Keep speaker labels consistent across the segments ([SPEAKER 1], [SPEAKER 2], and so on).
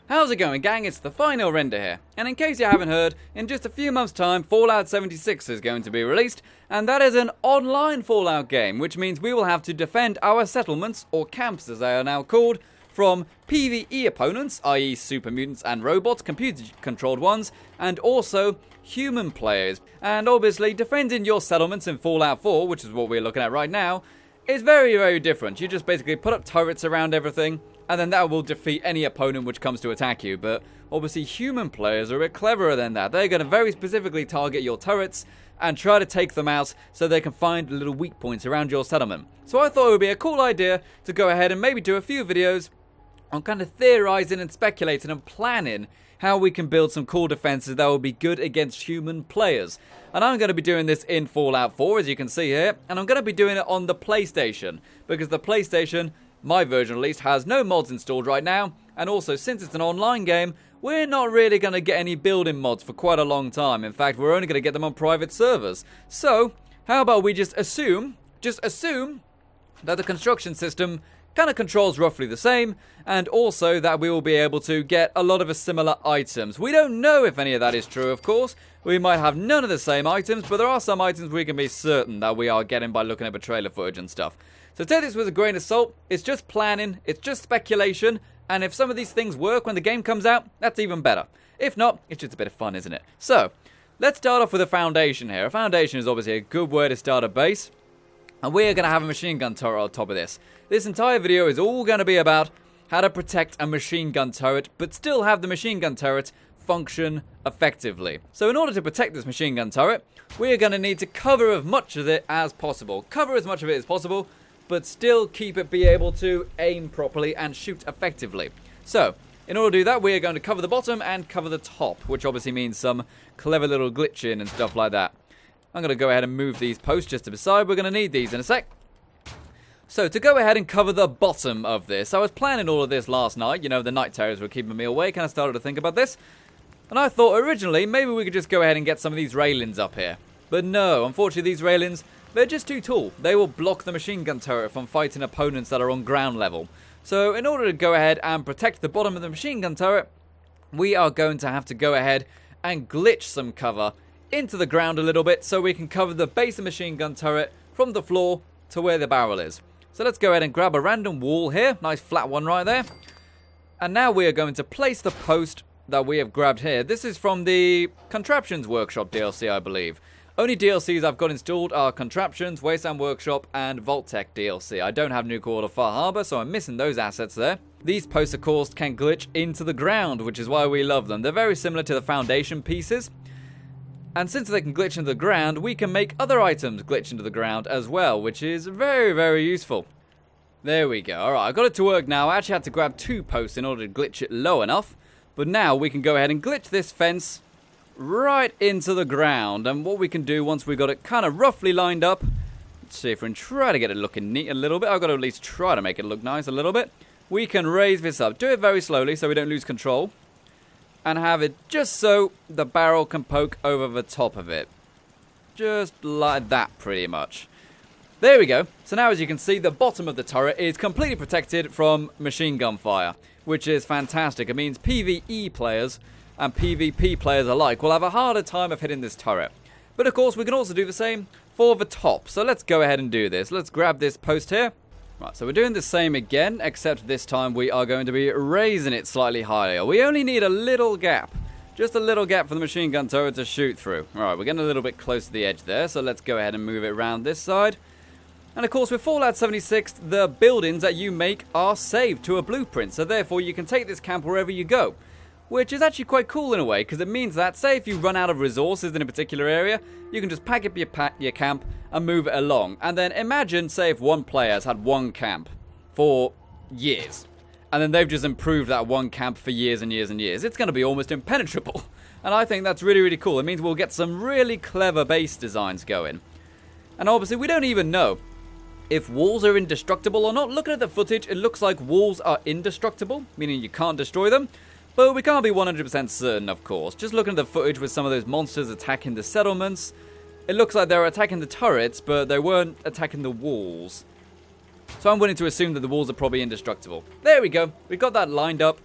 [SPEAKER 1] How's it going, gang? It's the final render here, and in case you haven't heard, in just a few months' time, Fallout 76 is going to be released, and that is an online Fallout game, which means we will have to defend our settlements, or camps as they are now called, from PvE opponents, i.e. super mutants and robots, computer-controlled ones, and also human players. And obviously, defending your settlements in Fallout 4, which is what we're looking at right now, is very, very different. You just basically put up turrets around everything, and then that will defeat any opponent which comes to attack you. But obviously human players are a bit cleverer than that. They're going to very specifically target your turrets and try to take them out so they can find little weak points around your settlement. So I thought it would be a cool idea to go ahead and maybe do a few videos on kind of theorizing and speculating and planning how we can build some cool defenses that will be good against human players. And I'm going to be doing this in Fallout 4, as you can see here, and I'm going to be doing it on the PlayStation, because the PlayStation, my version at least, has no mods installed right now, and also since it's an online game, we're not really going to get any building mods for quite a long time. In fact, we're only going to get them on private servers. So, how about we just assume that the construction system kind of controls roughly the same, and also that we will be able to get a lot of similar items. We don't know if any of that is true, of course. We might have none of the same items, but there are some items we can be certain that we are getting by looking at the trailer footage and stuff. So take this with a grain of salt. It's just planning, it's just speculation, and if some of these things work when the game comes out, that's even better. If not, it's just a bit of fun, isn't it? So, let's start off with a foundation here. A foundation is obviously a good way to start a base, and we're going to have a machine gun turret on top of this. This entire video is all going to be about how to protect a machine gun turret, but still have the machine gun turret function effectively. So in order to protect this machine gun turret, we are going to need to cover as much of it as possible. Cover as much of it as possible, but still keep it be able to aim properly and shoot effectively. So, in order to do that, we are going to cover the bottom and cover the top, which obviously means some clever little glitching and stuff like that. I'm going to go ahead and move these posts just to the side. We're going to need these in a sec. So, to go ahead and cover the bottom of this, I was planning all of this last night. You know, the night terrors were keeping me awake, and I started to think about this. And I thought originally, maybe we could just go ahead and get some of these railings up here. But no, unfortunately these railings, they're just too tall. They will block the machine gun turret from fighting opponents that are on ground level. So in order to go ahead and protect the bottom of the machine gun turret, we are going to have to go ahead and glitch some cover into the ground a little bit so we can cover the base of the machine gun turret from the floor to where the barrel is. So let's go ahead and grab a random wall here. Nice flat one right there. And now we are going to place the post that we have grabbed here. This is from the Contraptions Workshop DLC, I believe. Only DLCs I've got installed are Contraptions, Wasteland Workshop, and Vault-Tec DLC. I don't have Nuka or Far Harbor, so I'm missing those assets there. These posts, of course, can glitch into the ground, which is why we love them. They're very similar to the foundation pieces. And since they can glitch into the ground, we can make other items glitch into the ground as well, which is very, very useful. There we go. Alright, I've got it to work now. I actually had to grab 2 posts in order to glitch it low enough. But now we can go ahead and glitch this fence right into the ground. And what we can do once we've got it kind of roughly lined up, let's see if we can try to get it looking neat a little bit. I've got to at least try to make it look nice a little bit. We can raise this up. Do it very slowly so we don't lose control. And have it just so the barrel can poke over the top of it. Just like that, pretty much. There we go. So now, as you can see, the bottom of the turret is completely protected from machine gun fire, which is fantastic. It means PvE players and PvP players alike will have a harder time of hitting this turret. But of course, we can also do the same for the top. So let's go ahead and do this. Let's grab this post here. Right, so we're doing the same again, except this time we are going to be raising it slightly higher. We only need a little gap. Just a little gap for the machine gun turret to shoot through. Alright, we're getting a little bit close to the edge there, so let's go ahead and move it around this side. And of course, with Fallout 76, the buildings that you make are saved to a blueprint, so therefore you can take this camp wherever you go. Which is actually quite cool in a way, because it means that, say if you run out of resources in a particular area, you can just pack up your camp and move it along. And then imagine, say if one player has had one camp for years, and then they've just improved that one camp for years and years and years. It's going to be almost impenetrable. And I think that's really, really cool. It means we'll get some really clever base designs going. And obviously, we don't even know if walls are indestructible or not. Looking at the footage, it looks like walls are indestructible, meaning you can't destroy them. But we can't be 100% certain, of course. Just looking at the footage with some of those monsters attacking the settlements, it looks like they were attacking the turrets, but they weren't attacking the walls. So I'm willing to assume that the walls are probably indestructible. There we go. We've got that lined up.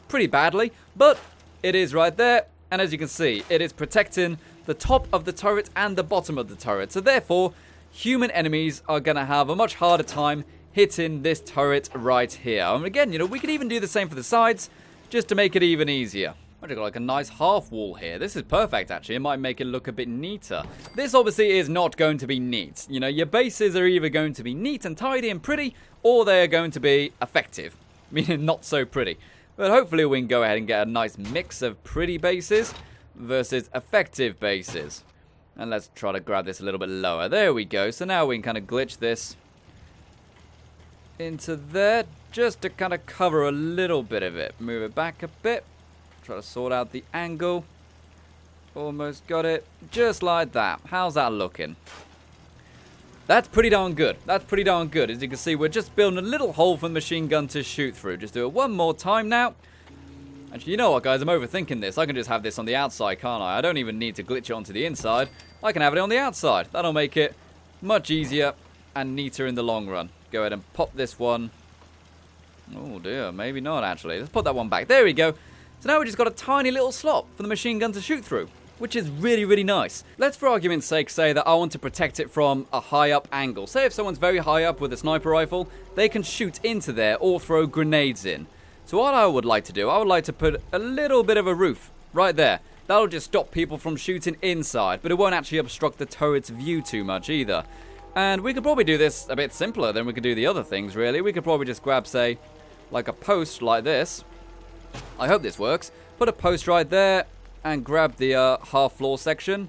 [SPEAKER 1] pretty badly, but it is right there. And as you can see, it is protecting the top of the turret and the bottom of the turret. So therefore, human enemies are going to have a much harder time hitting this turret right here. And again, you know, we could even do the same for the sides, just to make it even easier. I've got like a nice half wall here. This is perfect, actually. It might make it look a bit neater. This obviously is not going to be neat. You know, your bases are either going to be neat and tidy and pretty, or they're going to be effective, meaning not so pretty. But hopefully we can go ahead and get a nice mix of pretty bases versus effective bases. And let's try to grab this a little bit lower. There we go. So now we can kind of glitch this into there, just to kind of cover a little bit of it. Move it back a bit. Try to sort out the angle. Almost got it. Just like that. How's that looking? That's pretty darn good. That's pretty darn good. As you can see, we're just building a little hole for the machine gun to shoot through. Just do it one more time now. Actually, you know what, guys? I'm overthinking this. I can just have this on the outside, can't I? I don't even need to glitch it onto the inside. I can have it on the outside. That'll make it much easier and neater in the long run. Go ahead and pop this one. Oh, dear. Maybe not, actually. Let's put that one back. There we go. So now we just got a tiny little slot for the machine gun to shoot through, which is really, really nice. Let's, for argument's sake, say that I want to protect it from a high-up angle. Say if someone's very high up with a sniper rifle, they can shoot into there or throw grenades in. So what I would like to do, I would like to put a little bit of a roof right there. That'll just stop people from shooting inside, but it won't actually obstruct the turret's view too much either. And we could probably do this a bit simpler than we could do the other things, really. We could probably just grab, say, like a post like this. I hope this works. Put a post right there and grab the half floor section.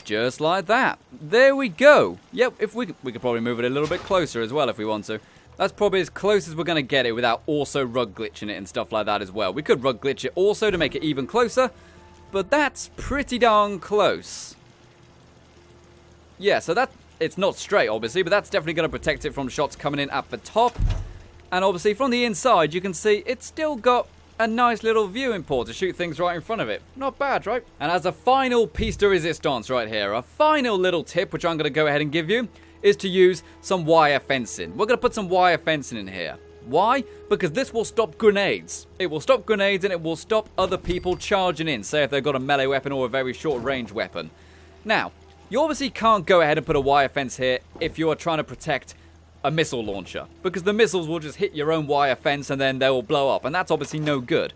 [SPEAKER 1] Just like that. There we go. Yep, if we could probably move it a little bit closer as well if we want to. That's probably as close as we're going to get it without also rug glitching it and stuff like that as well. We could rug glitch it also to make it even closer, but that's pretty darn close. Yeah, so it's not straight, obviously, but that's definitely going to protect it from shots coming in at the top. And obviously, from the inside, you can see it's still got a nice little viewing port to shoot things right in front of it. Not bad, right? And as a final piece de resistance right here, a final little tip, which I'm going to go ahead and give you, is to use some wire fencing. We're going to put some wire fencing in here. Why? Because this will stop grenades. It will stop grenades and it will stop other people charging in, say if they've got a melee weapon or a very short range weapon. Now, you obviously can't go ahead and put a wire fence here if you are trying to protect a missile launcher, because the missiles will just hit your own wire fence and then they will blow up, and that's obviously no good.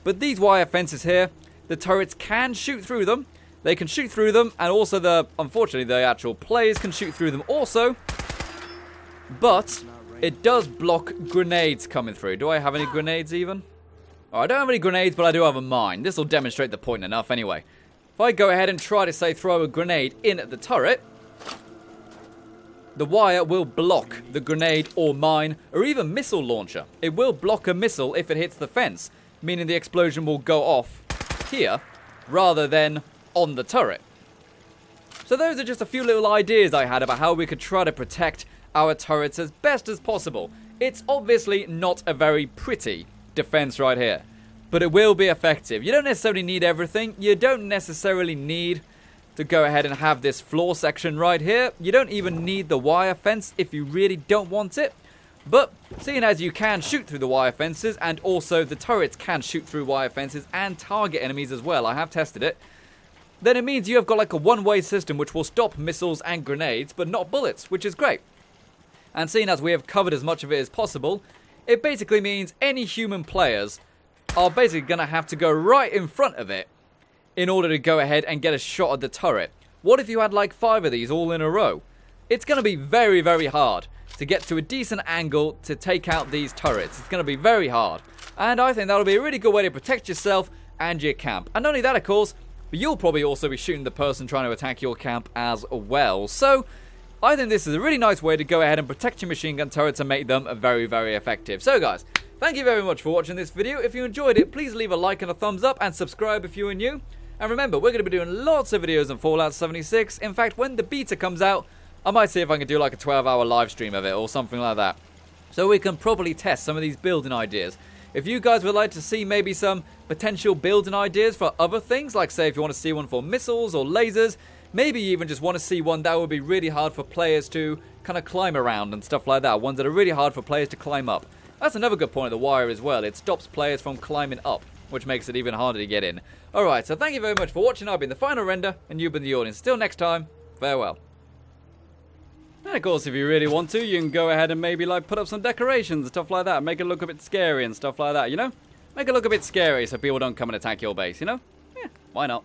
[SPEAKER 1] But these wire fences here, the turrets can shoot through them. They can shoot through them, and also unfortunately the actual players can shoot through them also. But it does block grenades coming through. Do I have any grenades even? Oh, I don't have any grenades, but I do have a mine. This will demonstrate the point enough anyway. If I go ahead and try to, say, throw a grenade in at the turret, the wire will block the grenade or mine or even missile launcher. It will block a missile if it hits the fence, meaning the explosion will go off here rather than on the turret. So those are just a few little ideas I had about how we could try to protect our turrets as best as possible. It's obviously not a very pretty defense right here, but it will be effective. You don't necessarily need everything. You don't necessarily need to go ahead and have this floor section right here. You don't even need the wire fence if you really don't want it. But seeing as you can shoot through the wire fences, and also the turrets can shoot through wire fences and target enemies as well, I have tested it, then it means you have got like a one-way system which will stop missiles and grenades, but not bullets, which is great. And seeing as we have covered as much of it as possible, it basically means any human players are basically going to have to go right in front of it in order to go ahead and get a shot at the turret. What if you had like 5 of these all in a row? It's going to be very, very hard to get to a decent angle to take out these turrets. It's going to be very hard. And I think that'll be a really good way to protect yourself and your camp. And not only that, of course, but you'll probably also be shooting the person trying to attack your camp as well. So I think this is a really nice way to go ahead and protect your machine gun turrets and make them very, very effective. So guys, thank you very much for watching this video. If you enjoyed it, please leave a like and a thumbs up and subscribe if you are new. And remember, we're going to be doing lots of videos on Fallout 76. In fact, when the beta comes out, I might see if I can do like a 12-hour live stream of it or something like that. So we can probably test some of these building ideas. If you guys would like to see maybe some potential building ideas for other things, like say if you want to see one for missiles or lasers, maybe you even just want to see one that would be really hard for players to kind of climb around and stuff like that. Ones that are really hard for players to climb up. That's another good point of the wire as well. It stops players from climbing up, which makes it even harder to get in. Alright, so thank you very much for watching. I've been the final render, and you've been the audience. Till next time, farewell. And of course, if you really want to, you can go ahead and maybe like put up some decorations and stuff like that. Make it look a bit scary and stuff like that, you know? Make it look a bit scary so people don't come and attack your base, you know? Yeah, why not?